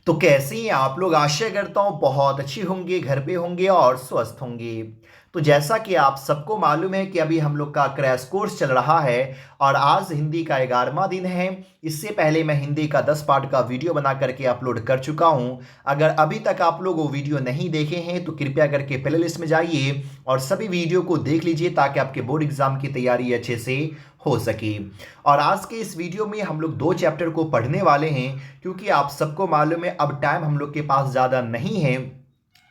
तो कैसे हैं आप लोग? आशा करता हूँ बहुत अच्छी होंगे, घर पे होंगे और स्वस्थ होंगे। तो जैसा कि आप सबको मालूम है कि अभी हम लोग का क्रैश कोर्स चल रहा है और आज हिंदी का 11वां दिन है। इससे पहले मैं हिंदी का 10 पार्ट का वीडियो बना करके अपलोड कर चुका हूँ। अगर अभी तक आप लोग वो वीडियो नहीं देखे हैं तो कृपया करके प्ले लिस्ट में जाइए और सभी वीडियो को देख लीजिए ताकि आपके बोर्ड एग्जाम की तैयारी अच्छे से हो सके। और आज के इस वीडियो में हम लोग 2 चैप्टर को पढ़ने वाले हैं क्योंकि आप सबको मालूम है अब टाइम हम लोग के पास ज़्यादा नहीं है।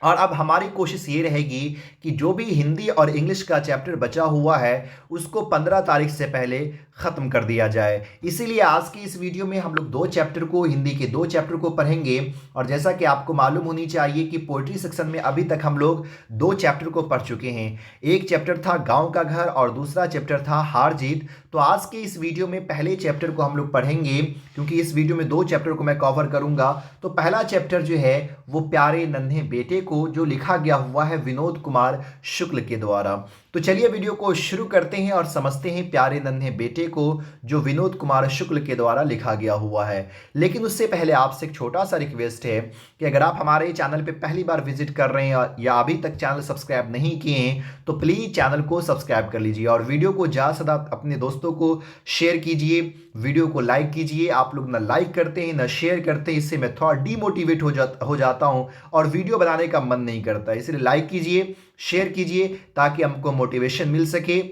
और अब हमारी कोशिश ये रहेगी कि जो भी हिंदी और इंग्लिश का चैप्टर बचा हुआ है उसको 15 तारीख से पहले ख़त्म कर दिया जाए। इसीलिए आज की इस वीडियो में हम लोग 2 चैप्टर को, हिंदी के 2 चैप्टर को पढ़ेंगे। और जैसा कि आपको मालूम होनी चाहिए कि पोइट्री सेक्शन में अभी तक हम लोग 2 चैप्टर को पढ़ चुके हैं। एक चैप्टर था गाँव का घर और दूसरा चैप्टर था हार जीत। तो आज के इस वीडियो में पहले चैप्टर को हम लोग पढ़ेंगे क्योंकि इस वीडियो में 2 चैप्टर को मैं कवर करूंगा। तो पहला चैप्टर जो है वो प्यारे नन्हे बेटे को, जो लिखा गया हुआ है विनोद कुमार शुक्ल के द्वारा। तो चलिए वीडियो को शुरू करते हैं और समझते हैं प्यारे नन्हे बेटे को, जो विनोद कुमार शुक्ल के द्वारा लिखा गया हुआ है। लेकिन उससे पहले आपसे एक छोटा सा रिक्वेस्ट है कि अगर आप हमारे चैनल पे पहली बार विजिट कर रहे हैं या अभी तक चैनल सब्सक्राइब नहीं किए हैं तो प्लीज़ चैनल को सब्सक्राइब कर लीजिए और वीडियो को ज़्यादा से ज़्यादा अपने दोस्तों को शेयर कीजिए। वीडियो को लाइक कीजिए। आप लोग ना लाइक करते हैं ना शेयर करते हैं, इससे मैं थोड़ा डीमोटिवेट हो जाता हूँ और वीडियो बनाने का मन नहीं करता। इसलिए लाइक कीजिए, शेयर कीजिए ताकि हमको मोटिवेशन मिल सके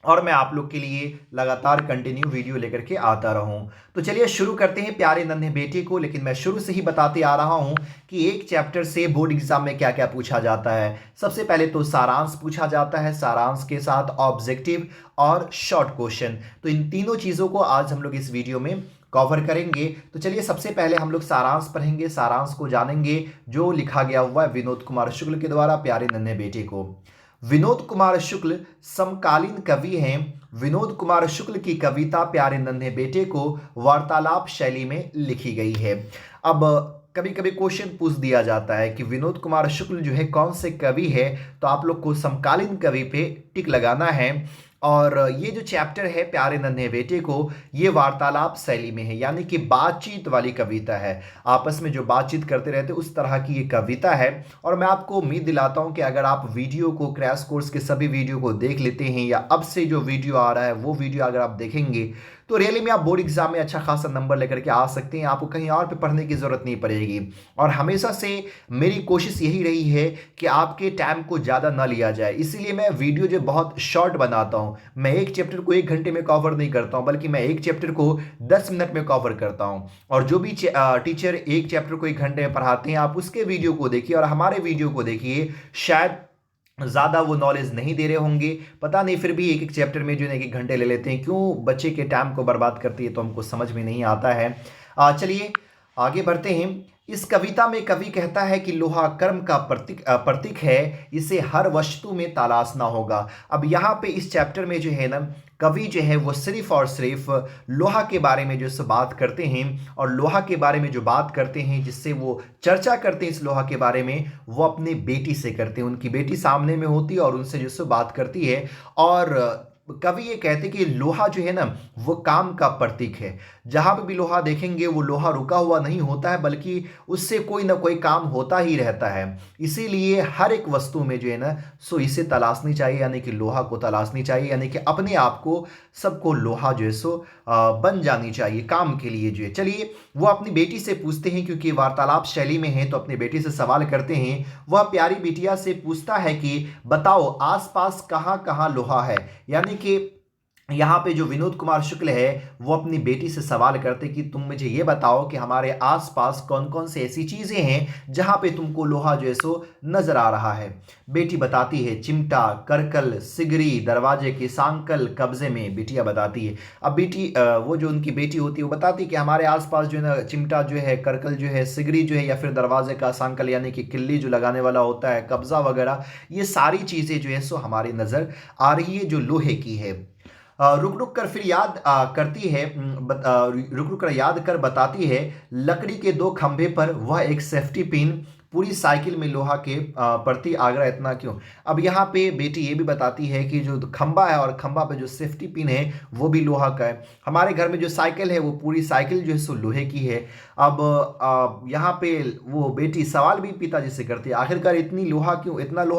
और मैं आप लोग के लिए लगातार कंटिन्यू वीडियो लेकर के आता रहूं। तो चलिए शुरू करते हैं प्यारे नन्हे बेटे को। लेकिन मैं शुरू से ही बताते आ रहा हूं कि एक चैप्टर से बोर्ड एग्जाम में क्या क्या पूछा जाता है। सबसे पहले तो सारांश पूछा जाता है, सारांश के साथ ऑब्जेक्टिव और शॉर्ट क्वेश्चन। तो इन तीनों चीज़ों को आज हम लोग इस वीडियो में कवर करेंगे। तो चलिए सबसे पहले हम लोग सारांश पढ़ेंगे, सारांश को जानेंगे जो लिखा गया हुआ है विनोद कुमार शुक्ल के द्वारा प्यारे नन्हे बेटे को। विनोद कुमार शुक्ल समकालीन कवि हैं। विनोद कुमार शुक्ल की कविता प्यारे नन्हे बेटे को वार्तालाप शैली में लिखी गई है। अब कभी कभी क्वेश्चन पूछ दिया जाता है कि विनोद कुमार शुक्ल जो है कौन से कवि है, तो आप लोग को समकालीन कवि पे टिक लगाना है। और ये जो चैप्टर है प्यारे नन्हे बेटे को, ये वार्तालाप शैली में है, यानी कि बातचीत वाली कविता है। आपस में जो बातचीत करते रहते उस तरह की ये कविता है। और मैं आपको उम्मीद दिलाता हूँ कि अगर आप वीडियो को, क्रैश कोर्स के सभी वीडियो को देख लेते हैं या अब से जो वीडियो आ रहा है वो वीडियो अगर आप देखेंगे तो रियली में आप बोर्ड एग्जाम में अच्छा खासा नंबर लेकर के आ सकते हैं। आपको कहीं और पे पढ़ने की ज़रूरत नहीं पड़ेगी। और हमेशा से मेरी कोशिश यही रही है कि आपके टाइम को ज़्यादा ना लिया जाए, इसीलिए मैं वीडियो जो बहुत शॉर्ट बनाता हूँ। मैं एक चैप्टर को 1 घंटे में कवर नहीं करता हूँ, बल्कि मैं एक चैप्टर को 10 मिनट में कवर करता हूँ। और जो भी टीचर एक चैप्टर को 1 घंटे में पढ़ाते हैं, आप उसके वीडियो को देखिए और हमारे वीडियो को देखिए। शायद ज़्यादा वो नॉलेज नहीं दे रहे होंगे, पता नहीं, फिर भी एक एक चैप्टर में जो है 1 घंटे ले लेते हैं। क्यों बच्चे के टाइम को बर्बाद करती है तो हमको समझ में नहीं आता है। चलिए आगे बढ़ते हैं। इस कविता में कवि कहता है कि लोहा कर्म का प्रतीक है, इसे हर वस्तु में तलाशना होगा। अब यहाँ पे इस चैप्टर में जो है ना, कवि जो है वो सिर्फ और सिर्फ लोहा के बारे में जो है बात करते हैं। और लोहा के बारे में जो बात करते हैं, जिससे वो चर्चा करते हैं इस लोहा के बारे में, वो अपने बेटी से करते हैं। उनकी बेटी सामने में होती है और उनसे जो है बात करती है। और कवि ये कहते हैं कि लोहा जो है ना वो काम का प्रतीक है। जहाँ पे भी लोहा देखेंगे वो लोहा रुका हुआ नहीं होता है, बल्कि उससे कोई ना कोई काम होता ही रहता है। इसीलिए हर एक वस्तु में जो है ना सो इसे तलाशनी चाहिए, यानी कि लोहा को तलाशनी चाहिए, यानी कि अपने आप को सबको लोहा जो है सो बन जानी चाहिए काम के लिए जो है। चलिए वो अपनी बेटी से पूछते हैं, क्योंकि वार्तालाप शैली में है तो अपनी बेटी से सवाल करते हैं। वह प्यारी बिटिया से पूछता है कि बताओ आसपास कहाँ कहाँ लोहा है। यानी कि यहाँ पे जो विनोद कुमार शुक्ल है वो अपनी बेटी से सवाल करते कि तुम मुझे ये बताओ कि हमारे आसपास कौन कौन से ऐसी चीज़ें हैं जहाँ पे तुमको लोहा जो है सो नज़र आ रहा है। बेटी बताती है चिमटा, करकल, सिगरी, दरवाजे की सांकल कब्जे में, बिटिया बताती है। अब बेटी वो जो उनकी बेटी होती है वो बताती है कि हमारे आसपास जो है ना चिमटा जो है, करकल जो है, सिगरी जो है, या फिर दरवाजे का सांकल यानी कि किल्ली जो लगाने वाला होता है, कब्जा वगैरह, ये सारी चीज़ें जो है सो हमारी नज़र आ रही है जो लोहे की है। रुक रुक कर फिर याद करती है, रुक रुक कर याद कर बताती है, लकड़ी के 2 खंभे पर वह एक सेफ्टी पिन पूरी साइकिल में लोहा के प्रति आग्रह इतना क्यों? अब यहाँ पे बेटी ये भी बताती है कि जो खंबा है और खंबा पे जो सेफ्टी पिन है वो भी लोहा का है। हमारे घर में जो साइकिल है वो पूरी साइकिल जो है सो लोहे की है। अब यहाँ पे वो बेटी सवाल भी पिताजी से करती है, आखिरकार इतना लोहा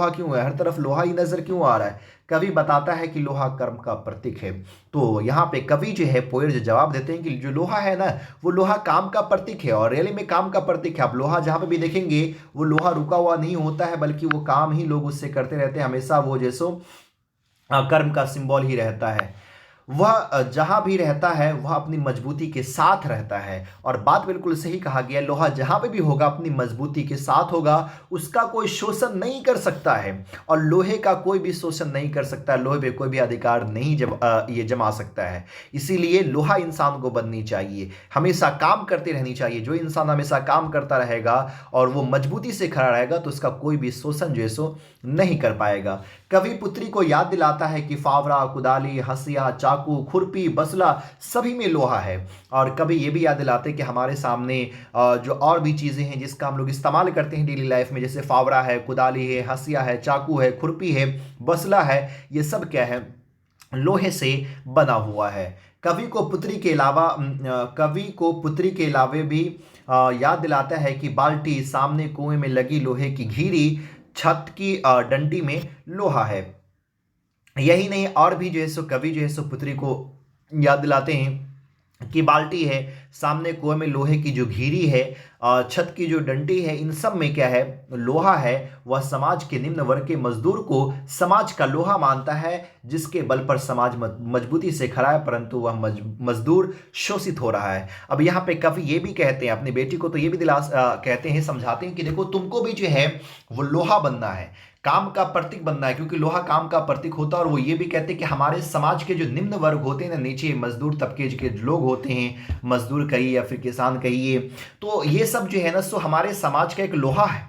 क्यों है, हर तरफ लोहा ही नजर क्यों आ रहा है? कवि बताता है कि लोहा कर्म का प्रतीक है। तो यहाँ पे कवि जो है, पोएट जो जवाब देते हैं कि जो लोहा है ना, वो लोहा काम का प्रतीक है और रियली में काम का प्रतीक है। आप लोहा जहाँ पे भी देखेंगे वो लोहा रुका हुआ नहीं होता है, बल्कि वो काम ही लोग उससे करते रहते हैं, हमेशा वो जैसो कर्म का सिंबल ही रहता है। वह जहां भी रहता है वह अपनी मजबूती के साथ रहता है। और बात बिल्कुल सही कहा गया, लोहा जहां पे भी होगा अपनी मजबूती के साथ होगा, उसका कोई शोषण नहीं कर सकता है और लोहे का कोई भी शोषण नहीं कर सकता, लोहे पे कोई भी अधिकार नहीं ये जमा सकता है। इसीलिए लोहा इंसान को बननी चाहिए, हमेशा काम करते रहनी चाहिए। जो इंसान हमेशा काम करता रहेगा और वो मजबूती से खड़ा रहेगा तो उसका कोई भी शोषण जो है सो नहीं कर पाएगा। कवि पुत्री को याद दिलाता है कि फावड़ा, कुदाली, हंसिया, चाकू, खुरपी, बसला सभी में लोहा है। और कवि ये भी याद दिलाते हैं कि हमारे सामने जो और भी चीज़ें हैं जिसका हम लोग इस्तेमाल करते हैं डेली लाइफ में, जैसे फावड़ा है, कुदाली है, हंसिया है, चाकू है, खुरपी है, बसला है, ये सब क्या है, लोहे से बना हुआ है। कवि को पुत्री के अलावे भी याद दिलाता है कि बाल्टी, सामने कुएं में लगी लोहे की घीरी, छत की डंडी में लोहा है। यही नहीं, और भी जो है सो कवि जो है सो पुत्री को याद दिलाते हैं कि बाल्टी है, सामने कुएं में लोहे की जो घीरी है, छत की जो डंडी है, इन सब में क्या है, लोहा है। वह समाज के निम्न वर्ग के मजदूर को समाज का लोहा मानता है, जिसके बल पर समाज मजबूती से खड़ा है, परंतु वह मजदूर शोषित हो रहा है। अब यहाँ पे कवि ये भी कहते हैं अपनी बेटी को, तो ये भी कहते हैं, समझाते हैं कि देखो तुमको भी जो है वो लोहा बनना है, काम का प्रतीक बनना है, क्योंकि लोहा काम का प्रतीक होता है। और वो ये भी कहते हैं कि हमारे समाज के जो निम्न वर्ग होते हैं ना, नीचे मजदूर तबके के जो लोग होते हैं, मजदूर कहिए या फिर किसान कहिए, तो ये सब जो है ना सो हमारे समाज का एक लोहा है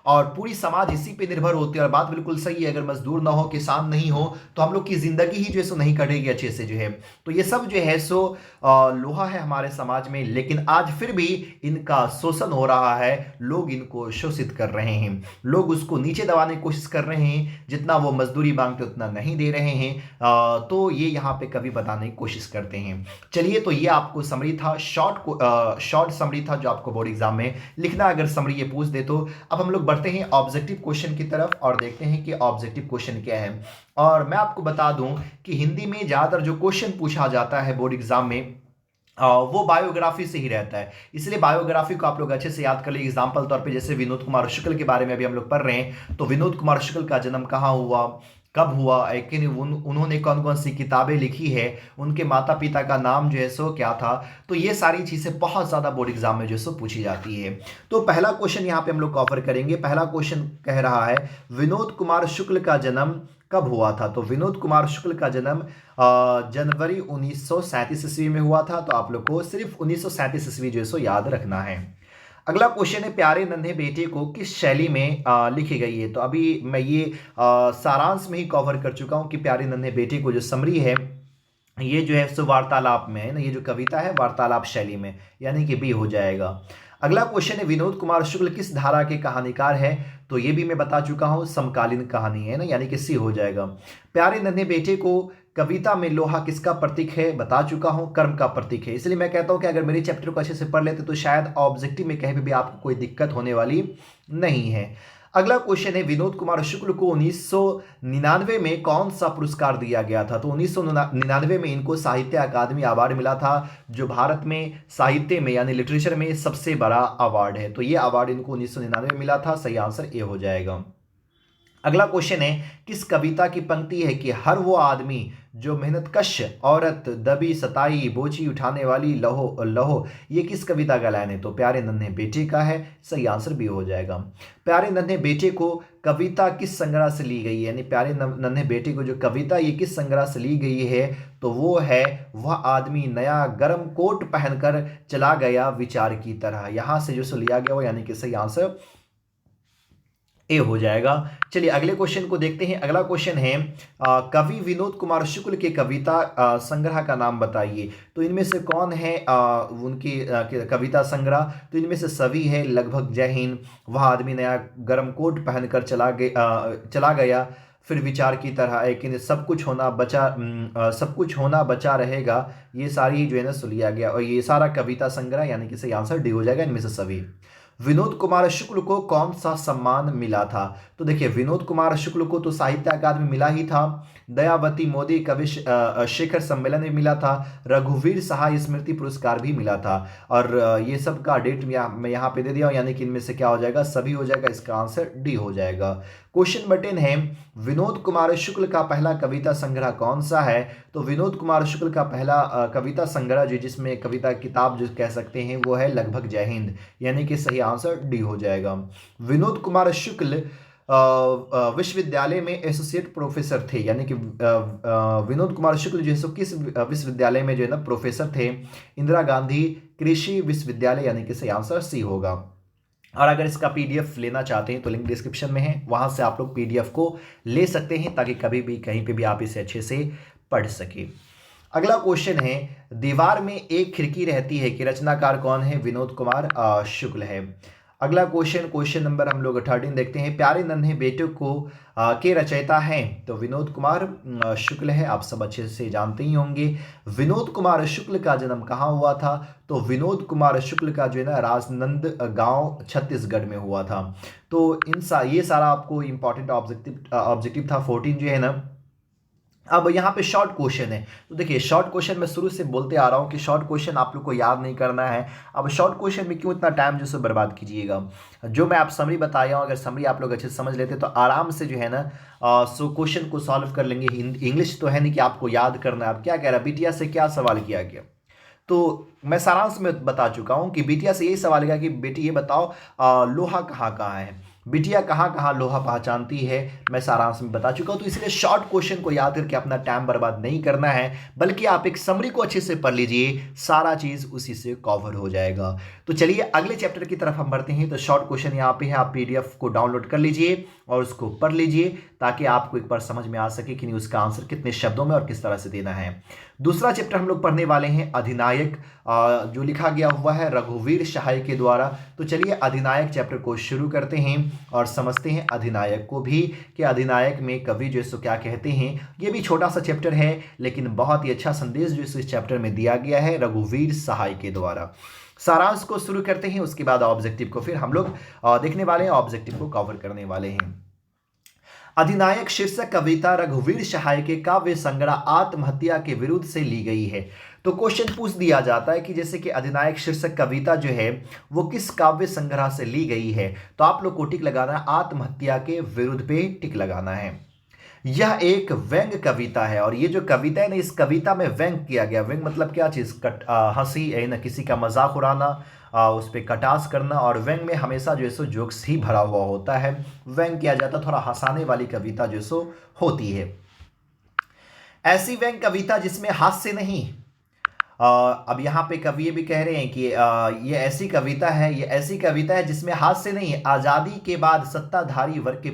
और पूरी समाज इसी पे निर्भर होती है। और बात बिल्कुल सही है, अगर मजदूर ना हो, किसान नहीं हो, तो हम लोग की जिंदगी ही जो है सो नहीं कटेगी अच्छे से जो है। तो ये सब जो है सो लोहा है हमारे समाज में, लेकिन आज फिर भी इनका शोषण हो रहा है, लोग इनको शोषित कर रहे हैं, लोग उसको नीचे दबाने की कोशिश कर रहे हैं, जितना वो मजदूरी मांगते उतना नहीं दे रहे हैं। तो ये यहाँ पे कवि बताने की कोशिश करते हैं। चलिए, तो ये आपको समरी था, शॉर्ट समरी था जो आपको बोर्ड एग्जाम में लिखना, अगर समरी ये पूछ दे तो। अब हम लोग बढ़ते हैं ऑब्जेक्टिव क्वेश्चन की तरफ और देखते हैं कि ऑब्जेक्टिव क्वेश्चन क्या है। और मैं आपको बता दूं कि हिंदी में ज्यादातर जो क्वेश्चन पूछा जाता है बोर्ड एग्जाम में वो बायोग्राफी से ही रहता है, इसलिए बायोग्राफी को आप लोग अच्छे से याद कर लीजिए। एग्जाम्पल तौर पे जैसे विनोद कुमार शुक्ल के बारे में अभी हम लोग पढ़ रहे हैं, तो विनोद कुमार शुक्ल का जन्म कहाँ हुआ, कब हुआ, उन्होंने कौन कौन सी किताबें लिखी है, उनके माता पिता का नाम जो है सो क्या था, तो ये सारी चीज़ें बहुत ज़्यादा बोर्ड एग्जाम में जो है सो पूछी जाती है। तो पहला क्वेश्चन यहाँ पे हम लोग कवर करेंगे। पहला क्वेश्चन कह रहा है विनोद कुमार शुक्ल का जन्म कब हुआ था। तो विनोद कुमार शुक्ल का जन्म जनवरी 1937 ईस्वी में हुआ था। तो आप लोग को सिर्फ 1937 ईस्वी जो है सो याद रखना है। अगला क्वेश्चन है प्यारे नन्हे बेटे को किस शैली में लिखी गई है। तो अभी मैं ये सारांश में ही कवर कर चुका हूँ कि प्यारे नन्हे बेटे को जो समरी है ये जो है सो वार्तालाप में है ना, ये जो कविता है वार्तालाप शैली में, यानी कि बी हो जाएगा। अगला क्वेश्चन है विनोद कुमार शुक्ल किस धारा के कहानीकार है। तो ये भी मैं बता चुका हूँ, समकालीन कहानी है ना, यानी कि सी हो जाएगा। प्यारे नन्हे बेटे को कविता में लोहा किसका प्रतीक है, बता चुका हूं, कर्म का प्रतीक है। इसलिए मैं कहता हूं कि अगर मेरे चैप्टर को अच्छे से पढ़ लेते तो शायद ऑब्जेक्टिव में कहीं भी आपको कोई दिक्कत होने वाली नहीं है। अगला क्वेश्चन है विनोद कुमार शुक्ल को 1999 में कौन सा पुरस्कार दिया गया था। तो 1999 में इनको साहित्य अकादमी अवार्ड मिला था, जो भारत में साहित्य में यानी लिटरेचर में सबसे बड़ा अवार्ड है। तो ये अवार्ड इनको 1999 में मिला था। सही आंसर ए हो जाएगा। अगला क्वेश्चन है किस कविता की पंक्ति है कि हर वो आदमी जो मेहनतकश औरत, दबी सताई बोझी उठाने वाली लहो लहो, ये किस कविता का लाइन है। तो प्यारे नन्हे बेटे का है। सही आंसर भी हो जाएगा। प्यारे नन्हे बेटे को कविता किस संग्रह से ली गई है, यानी प्यारे नन्हे बेटे को जो कविता ये किस संग्रह से ली गई है, तो वो है वह आदमी नया गर्म कोट पहनकर चला गया विचार की तरह। यहां से जो लिया गया वो यानी कि सही आंसर ए हो जाएगा। चलिए अगले क्वेश्चन को देखते हैं। अगला क्वेश्चन है कवि विनोद कुमार शुक्ल के कविता संग्रह का नाम बताइए। तो इनमें से कौन है उनकी कविता संग्रह? तो इनमें से सभी है। लगभग जय हिंद, वह आदमी नया गर्म कोट पहनकर चला गया, फिर विचार की तरह है कि सब कुछ होना सब कुछ होना बचा रहेगा, ये सारी जो है ना सो लिया गया और ये सारा कविता संग्रह, यानी कि सही आंसर डी हो जाएगा इनमें से सभी। विनोद कुमार शुक्ल को कौन सा सम्मान मिला था? तो देखिए विनोद कुमार शुक्ल को तो साहित्य अकादमी मिला ही था, दयावती मोदी कवि शिखर सम्मेलन में मिला था, रघुवीर सहाय स्मृति पुरस्कार भी मिला था। और ये सब का डेट मैं यहाँ पे दे दिया हूँ, यानी कि इनमें से क्या हो जाएगा? सभी हो जाएगा। इसका आंसर डी हो जाएगा। क्वेश्चन नंबर 10 है विनोद कुमार शुक्ल का पहला कविता संग्रह कौन सा है? तो विनोद कुमार शुक्ल का पहला कविता संग्रह जो जिसमें कविता किताब जो कह सकते हैं वो है लगभग जय हिंद, यानी कि सही आंसर डी हो जाएगा। विनोद कुमार शुक्ल विश्वविद्यालय में एसोसिएट प्रोफेसर थे, यानी कि विनोद कुमार शुक्ल जो है सो किस विश्वविद्यालय में जो है ना प्रोफेसर थे? इंदिरा गांधी कृषि विश्वविद्यालय, यानी कि सही आंसर सी होगा। और अगर इसका पीडीएफ लेना चाहते हैं तो लिंक डिस्क्रिप्शन में है, वहां से आप लोग पीडीएफ को ले सकते हैं ताकि कभी भी कहीं पे भी आप इसे अच्छे से पढ़ सके। अगला क्वेश्चन है दीवार में एक खिड़की रहती है कि रचनाकार कौन है? विनोद कुमार शुक्ल है। अगला क्वेश्चन नंबर हम लोग 13 देखते हैं। प्यारे नन्हे बेटे को के रचयिता हैं? तो विनोद कुमार शुक्ल है, आप सब अच्छे से जानते ही होंगे। विनोद कुमार शुक्ल का जन्म कहाँ हुआ था? तो विनोद कुमार शुक्ल का जो है ना राजनांदगांव छत्तीसगढ़ में हुआ था। तो ये सारा आपको इंपॉर्टेंट ऑब्जेक्टिव था 14 जो है ना। अब यहाँ पे शॉर्ट क्वेश्चन है, तो देखिए शॉर्ट क्वेश्चन मैं शुरू से बोलते आ रहा हूँ कि शॉर्ट क्वेश्चन आप लोग को याद नहीं करना है। अब शॉर्ट क्वेश्चन में क्यों इतना टाइम जो सो बर्बाद कीजिएगा? जो मैं आप समरी बताया हूँ, अगर समरी आप लोग अच्छे से समझ लेते तो आराम से जो है ना सो क्वेश्चन को सॉल्व कर लेंगे। इंग्लिश तो है नहीं कि आपको याद करना है। आप क्या कह रहा है, बिटिया से क्या सवाल किया गया? तो मैं सारांश में बता चुका हूँ कि बिटिया से यही सवाल किया कि बेटी ये बताओ लोहा कहाँ कहाँ है, बिटिया कहाँ कहाँ लोहा पहचानती है। मैं सारांश में बता चुका हूँ। तो इसलिए शॉर्ट क्वेश्चन को याद करके अपना टाइम बर्बाद नहीं करना है, बल्कि आप एक समरी को अच्छे से पढ़ लीजिए, सारा चीज़ उसी से कवर हो जाएगा। तो चलिए अगले चैप्टर की तरफ हम बढ़ते हैं। तो शॉर्ट क्वेश्चन यहाँ पे है, आप पीडीएफ को डाउनलोड कर लीजिए और उसको पढ़ लीजिए ताकि आपको एक बार समझ में आ सके कि उसका आंसर कितने शब्दों में और किस तरह से देना है। दूसरा चैप्टर हम लोग पढ़ने वाले हैं अधिनायक, जो लिखा गया हुआ है रघुवीर सहाय के द्वारा। तो चलिए अधिनायक चैप्टर को शुरू करते हैं और समझते हैं अधिनायक को भी कि अधिनायक में कवि जो सो क्या कहते हैं। ये भी छोटा सा चैप्टर है लेकिन बहुत ही अच्छा संदेश जो इस चैप्टर में दिया गया है रघुवीर सहाय के द्वारा। सारांश को शुरू करते हैं, उसके बाद ऑब्जेक्टिव को फिर हम लोग देखने वाले हैं, ऑब्जेक्टिव को कवर करने वाले हैं। अधिनायक शीर्षक कविता रघुवीर सहाय के काव्य संग्रह आत्महत्या के विरुद्ध से ली गई है। तो क्वेश्चन पूछ दिया जाता है कि जैसे कि अधिनायक शीर्षक कविता जो है वो किस काव्य संग्रह से ली गई है, तो आप लोग को टिक लगाना है, आत्महत्या के विरुद्ध पे टिक लगाना है। यह एक व्यंग कविता है और ये जो कविता है ना, इस कविता में व्यंग किया गया। व्यंग मतलब क्या चीज़? हंसी है ना, किसी का मजाक उड़ाना, उस पर कटास करना। और व्यंग में हमेशा जो है सो जोक्स ही भरा हुआ होता है, व्यंग किया जाता, थोड़ा हंसाने वाली कविता जो सो होती है। ऐसी व्यंग कविता जिसमें हास्य नहीं। अब यहाँ पे कवि ये भी कह रहे हैं कि ये ऐसी कविता है, ये ऐसी कविता है जिसमें हास्य नहीं, आज़ादी के बाद सत्ताधारी वर्ग के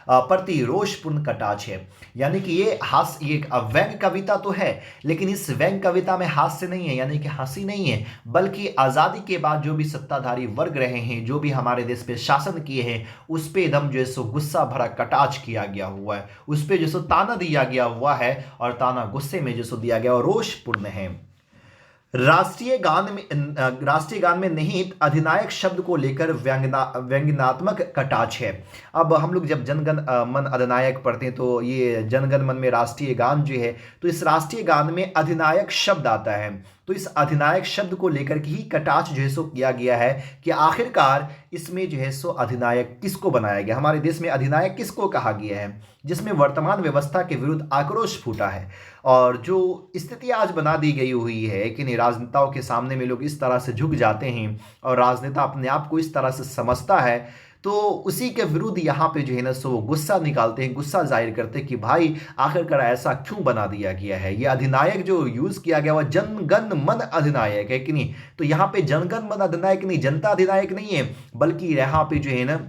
प्रति रोषपूर्ण कटाक्ष है। यानी कि ये व्यंग कविता तो है लेकिन इस व्यंग कविता में हास्य नहीं है, यानी कि हंसी नहीं है, बल्कि आज़ादी के बाद जो भी सत्ताधारी वर्ग रहे हैं, जो भी हमारे देश पे शासन किए हैं, उस पे एकदम जो है सो गुस्सा भरा कटाक्ष किया गया हुआ है, उस पे जो सो ताना दिया गया हुआ है और ताना गुस्से में जो सो दिया गया और रोषपूर्ण है। राष्ट्रीय गान में निहित अधिनायक शब्द को लेकर व्यंग्यात्मक कटाक्ष है। अब हम लोग जब जनगण मन अधिनायक पढ़ते हैं तो ये जनगण मन में राष्ट्रीय गान जो है, तो इस राष्ट्रीय गान में अधिनायक शब्द आता है। तो इस अधिनायक शब्द को लेकर के ही कटाक्ष जो है सो किया गया है कि आखिरकार इसमें जो है सो अधिनायक किसको बनाया गया, हमारे देश में अधिनायक किसको कहा गया है, जिसमें वर्तमान व्यवस्था के विरुद्ध आक्रोश फूटा है। और जो स्थिति आज बना दी गई हुई है कि राजनेताओं के सामने में लोग इस तरह से झुक जाते हैं और राजनेता अपने आप को इस तरह से समझता है, तो उसी के विरुद्ध यहाँ पे जो है ना सो गुस्सा निकालते हैं, गुस्सा जाहिर करते हैं कि भाई आखिरकार ऐसा क्यों बना दिया गया है। ये अधिनायक जो यूज़ किया गया वह जनगण मन अधिनायक है कि नहीं। तो यहाँ पे जनगण मन अधिनायक नहीं, जनता अधिनायक नहीं है, बल्कि यहाँ पे जो है ना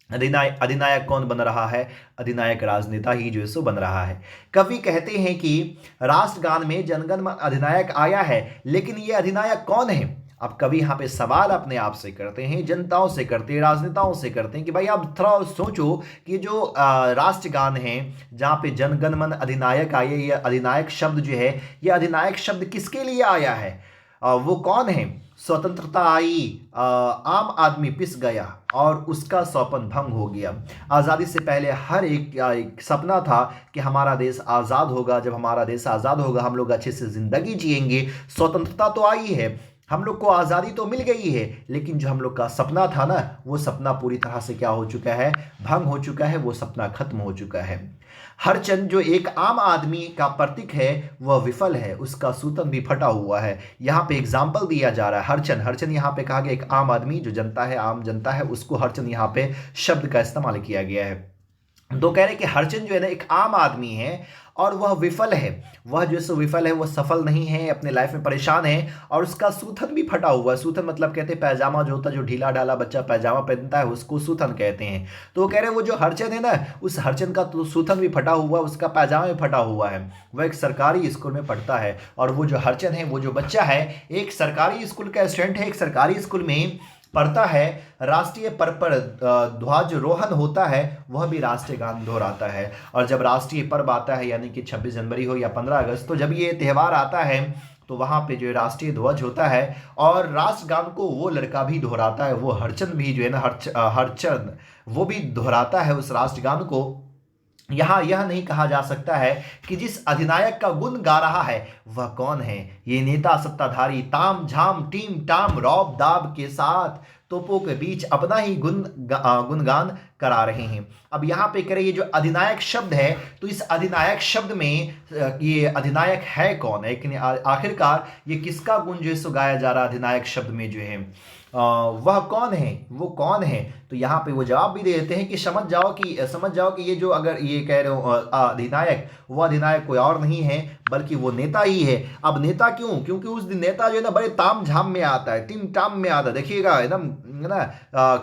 अधिनायक अधिनायक कौन बन रहा है? अधिनायक राजनेता ही जो है सो बन रहा है। कवि कहते हैं कि राष्ट्रगान में जनगण मन अधिनायक आया है, लेकिन ये अधिनायक कौन है? अब कवि यहाँ पे सवाल अपने आप से करते हैं, जनताओं से करते हैं, राजनेताओं से करते हैं कि भाई आप थोड़ा सोचो कि जो राष्ट्रगान है जहाँ पे जनगण मन अधिनायक आए, ये अधिनायक शब्द जो है, ये अधिनायक शब्द किसके लिए आया है? वो कौन है? स्वतंत्रता आई, आम आदमी पिस गया और उसका सौपन भंग हो गया। आज़ादी से पहले हर एक सपना था कि हमारा देश आज़ाद होगा, जब हमारा देश आज़ाद होगा हम लोग अच्छे से ज़िंदगी जिएंगे। स्वतंत्रता तो आई है, हम लोग को आज़ादी तो मिल गई है, लेकिन जो हम लोग का सपना था ना, वो सपना पूरी तरह से क्या हो चुका है? भंग हो चुका है, वो सपना खत्म हो चुका है। हरचंद जो एक आम आदमी का प्रतीक है वह विफल है, उसका सूतन भी फटा हुआ है। यहाँ पे एग्जाम्पल दिया जा रहा है हरचंद। हरचंद यहाँ पे कहा गया एक आम आदमी, जो जनता है, आम जनता है, उसको हरचंद यहाँ पे शब्द का इस्तेमाल किया गया है। तो कह रहे कि हरचंद जो है ना एक आम आदमी है और वह विफल है। वह जो सो विफल है, वह सफल नहीं है, अपने लाइफ में परेशान है और उसका सूथन भी फटा हुआ है। सूथन मतलब कहते हैं पैजामा जो होता है, जो ढीला ढाला बच्चा पैजामा पहनता है उसको सूथन कहते हैं। तो वो कह रहे हैं वो जो हरचंद है ना, उस हरचंद का तो सूथन भी फटा हुआ है, उसका पैजामा भी फटा हुआ है। वह एक सरकारी स्कूल में पढ़ता है और वो जो हरचंद है, वो जो बच्चा है, एक सरकारी स्कूल का स्टूडेंट है, एक सरकारी स्कूल में पढ़ता है। राष्ट्रीय पर्व पर ध्वजारोहण होता है, वह भी राष्ट्रीय गान दोहराता है। और जब राष्ट्रीय पर्व आता है, यानी कि 26 जनवरी हो या 15 अगस्त, तो जब ये त्यौहार आता है तो वहाँ पे जो राष्ट्रीय ध्वज होता है और राष्ट्रगान को वो लड़का भी दोहराता है, वो हरचंद भी जो है ना, हरचंद वो भी दोहराता है उस राष्ट्रगान को। यहाँ यह नहीं कहा जा सकता है कि जिस अधिनायक का गुण गा रहा है वह कौन है। ये नेता सत्ताधारी ताम झाम टीम टाम रौब दाब के साथ तोपों के बीच अपना ही गुणगान करा रहे हैं। अब यहाँ पे करें ये जो अधिनायक शब्द है, तो इस अधिनायक शब्द में ये अधिनायक है कौन है? आखिरकार ये किसका गुण जो है सो गाया जा रहा है अधिनायक शब्द में जो है, वह कौन है, वो कौन है? तो यहाँ पे वो जवाब भी दे देते हैं कि समझ जाओ कि ये जो अगर ये कह रहे हो अधिनायक, वो अधिनायक कोई और नहीं है बल्कि वो नेता ही है। अब नेता क्यों? क्योंकि उस दिन नेता जो है ना बड़े ताम झाम में आता है, टिम टाम में आता है। देखिएगा एकदम ना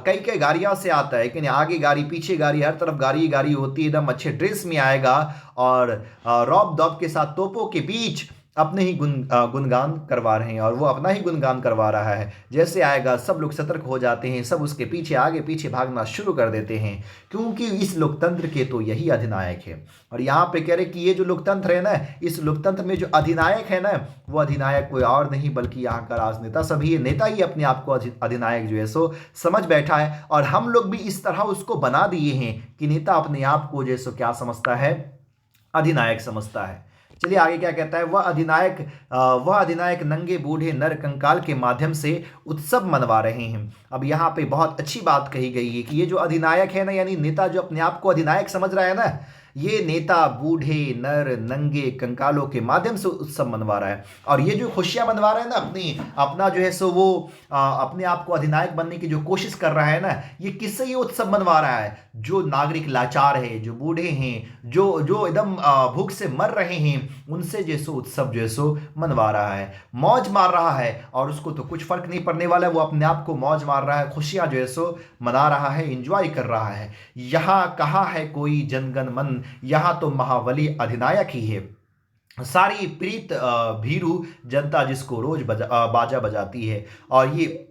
कई कई गाड़ियां से आता है, कि आगे गाड़ी पीछे गाड़ी, हर तरफ गाड़ी गाड़ी होती है, एकदम अच्छे ड्रेस में आएगा और रौब दौब के साथ तोपों के बीच अपने ही गुणगान करवा रहे हैं और वो अपना ही गुणगान करवा रहा है। जैसे आएगा सब लोग सतर्क हो जाते हैं, सब उसके पीछे आगे पीछे भागना शुरू कर देते हैं, क्योंकि इस लोकतंत्र के तो यही अधिनायक है। और यहाँ पे कह रहे कि ये जो लोकतंत्र है ना, इस लोकतंत्र में जो अधिनायक है ना, वो अधिनायक कोई और नहीं बल्कि यहाँ का राजनेता सभी है। नेता ही अपने आप को अधिनायक जो है सो समझ बैठा है और हम लोग भी इस तरह उसको बना दिए हैं कि नेता अपने आप को जो है सो क्या समझता है? अधिनायक समझता है। चलिए आगे क्या कहता है? वह अधिनायक नंगे बूढ़े नर कंकाल के माध्यम से उत्सव मनवा रहे हैं। अब यहाँ पे बहुत अच्छी बात कही गई है कि ये जो अधिनायक है ना, यानी नेता जो अपने आप को अधिनायक समझ रहा है ना, ये नेता बूढ़े नर नंगे कंकालों के माध्यम से उत्सव मनवा रहा है। और ये जो खुशियां मनवा रहा है ना, अपना जो है सो वो अपने आप को अधिनायक बनने की जो कोशिश कर रहा है ना, ये किससे ये उत्सव मनवा रहा है? जो नागरिक लाचार है, जो बूढ़े हैं, जो एकदम भूख से मर रहे हैं, उनसे जो सो उत्सव जो है सो मनवा रहा है, मौज मार रहा है। और उसको तो कुछ फर्क नहीं पड़ने वाला है, वो अपने आप को मौज मार रहा है, खुशियां जो है सो मना रहा है, एंजॉय कर रहा है। यहाँ कहाँ है कोई जनगण मन, यहाँ तो महाबली अधिनायक ही है। सारी प्रीत भीरू जनता जिसको रोज बाजा बजाती है, और ये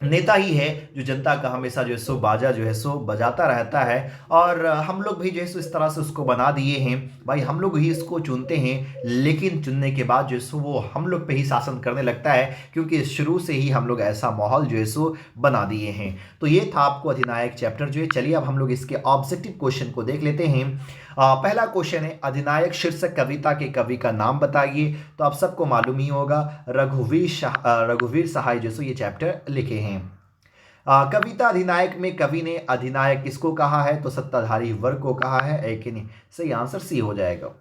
नेता ही है जो जनता का हमेशा जो है सो बाजा जो है सो बजाता रहता है। और हम लोग भी जो है सो इस तरह से उसको बना दिए हैं भाई, हम लोग ही इसको चुनते हैं, लेकिन चुनने के बाद जो है सो वो हम लोग पे ही शासन करने लगता है, क्योंकि शुरू से ही हम लोग ऐसा माहौल जो है सो बना दिए हैं। तो ये था आपको अधिनायक चैप्टर जो है। चलिए अब हम लोग इसके ऑब्जेक्टिव क्वेश्चन को देख लेते हैं। पहला क्वेश्चन है अधिनायक शीर्षक कविता के कवि का नाम बताइए। तो आप सबको मालूम ही होगा, रघुवीर सहाय जो सो ये चैप्टर लिखे हैं। कविता अधिनायक में कवि ने अधिनायक किसको कहा है? तो सत्ताधारी वर्ग को कहा है। एक ही नहीं, सही आंसर सी हो जाएगा।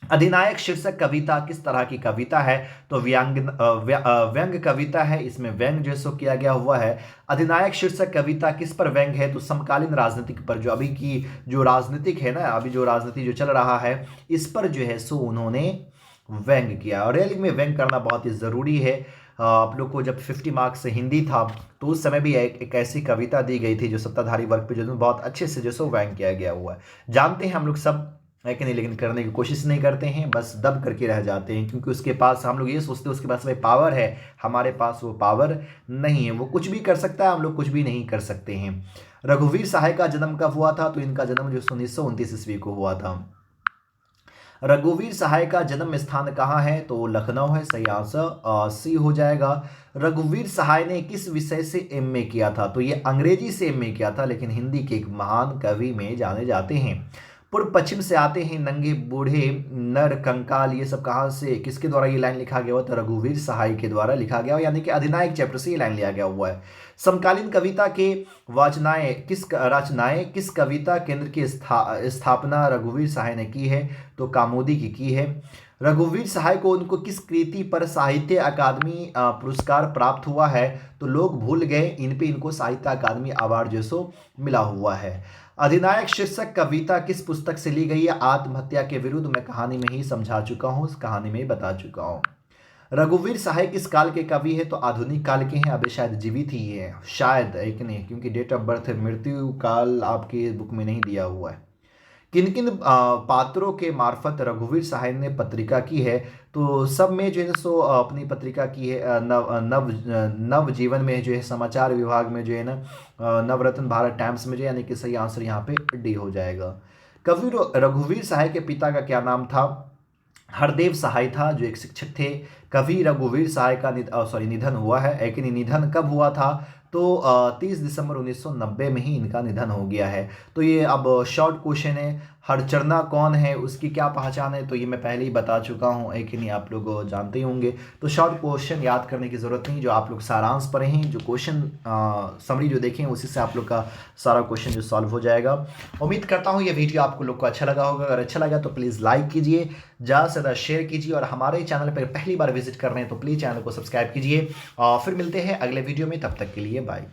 अधिनायक शीर्षक कविता किस तरह की कविता है? तो व्यंग कविता है, इसमें व्यंग जो सो किया गया हुआ है। अधिनायक शीर्षक कविता किस पर व्यंग है? तो समकालीन राजनीतिक पर, जो अभी की जो राजनीतिक है ना, अभी जो राजनीति जो चल रहा है, इस पर जो है सो उन्होंने व्यंग किया। और रेल में व्यंग करना बहुत ही ज़रूरी है। आप लोग को जब 50 मार्क्स से हिंदी था तो उस समय भी एक ऐसी कविता दी गई थी जो सत्ताधारी वर्ग पे जो बहुत अच्छे से जो सो व्यंग किया गया हुआ है। जानते हैं हम लोग सब है कि नहीं, लेकिन करने की कोशिश नहीं करते हैं, बस दब करके रह जाते हैं, क्योंकि उसके पास हम लोग ये सोचते हैं उसके पास भाई पावर है, हमारे पास वो पावर नहीं है। वो कुछ भी कर सकता है, हम लोग कुछ भी नहीं कर सकते हैं। रघुवीर सहाय का जन्म कब हुआ था? तो इनका जन्म जो 1929 ईस्वी को हुआ था। रघुवीर सहाय का जन्म स्थान कहाँ है? तो लखनऊ है। सही आंसर सी हो जाएगा। रघुवीर सहाय ने किस विषय से एमए किया था? तो ये अंग्रेजी से एमए किया था, लेकिन हिंदी के एक महान कवि में जाने जाते हैं। पूर्व पश्चिम से आते हैं नंगे बूढ़े नर कंकाल, ये सब कहाँ से, किसके द्वारा ये लाइन लिखा गया हुआ? तो रघुवीर सहाय के द्वारा लिखा गया, यानी कि अधिनायक चैप्टर से ये लाइन लिया गया हुआ है। समकालीन कविता के रचनाएं किस कविता केंद्र की स्थापना रघुवीर सहाय ने की है? तो कामोदी की है। रघुवीर सहाय को उनको किस कृति पर साहित्य अकादमी पुरस्कार प्राप्त हुआ है? तो लोग भूल गए, इन पे इनको साहित्य अकादमी अवार्ड जो सो मिला हुआ है। अधिनायक शीर्षक कविता किस पुस्तक से ली गई है? आत्महत्या के विरुद्ध। मैं कहानी में ही समझा चुका हूँ, उस कहानी में ही बता चुका हूँ। रघुवीर सहाय किस काल के कवि है? तो आधुनिक काल के हैं। अभी शायद जीवित ही है, शायद एक नहीं, क्योंकि डेट ऑफ बर्थ मृत्यु काल आपके बुक में नहीं दिया हुआ है। किन किन पात्रों के मार्फत रघुवीर सहाय ने पत्रिका की है? तो सब में जो है सो अपनी पत्रिका की है। नव जीवन में जो है, समाचार विभाग में जो है ना, नवरत्न भारत टाइम्स में जो, यानी कि सही आंसर यहाँ पे डी हो जाएगा। कवि रघुवीर सहाय के पिता का क्या नाम था? हरदेव सहाय था, जो एक शिक्षक थे। कवि रघुवीर सहाय का निधन हुआ है, लेकिन निधन कब हुआ था? तो 30 दिसंबर 1990 में ही इनका निधन हो गया है। तो ये अब शॉर्ट क्वेश्चन है, हरचरना कौन है, उसकी क्या पहचान है? तो ये मैं पहले ही बता चुका हूँ, एक ही नहीं आप लोग जानते ही होंगे। तो शॉर्ट क्वेश्चन याद करने की ज़रूरत नहीं, जो आप लोग सारांश पढ़े हैं, जो क्वेश्चन समरी जो देखें, उसी से आप लोग का सारा क्वेश्चन जो सॉल्व हो जाएगा। उम्मीद करता हूँ ये वीडियो आपको लोग को अच्छा लगा होगा। अगर अच्छा लगा तो प्लीज़ लाइक कीजिए, ज़्यादा से ज़्यादा शेयर कीजिए, और हमारे चैनल पर पहली बार विजिट कर रहे हैं तो प्लीज़ चैनल को सब्सक्राइब कीजिए। और फिर मिलते हैं अगले वीडियो में, तब तक के लिए बाय।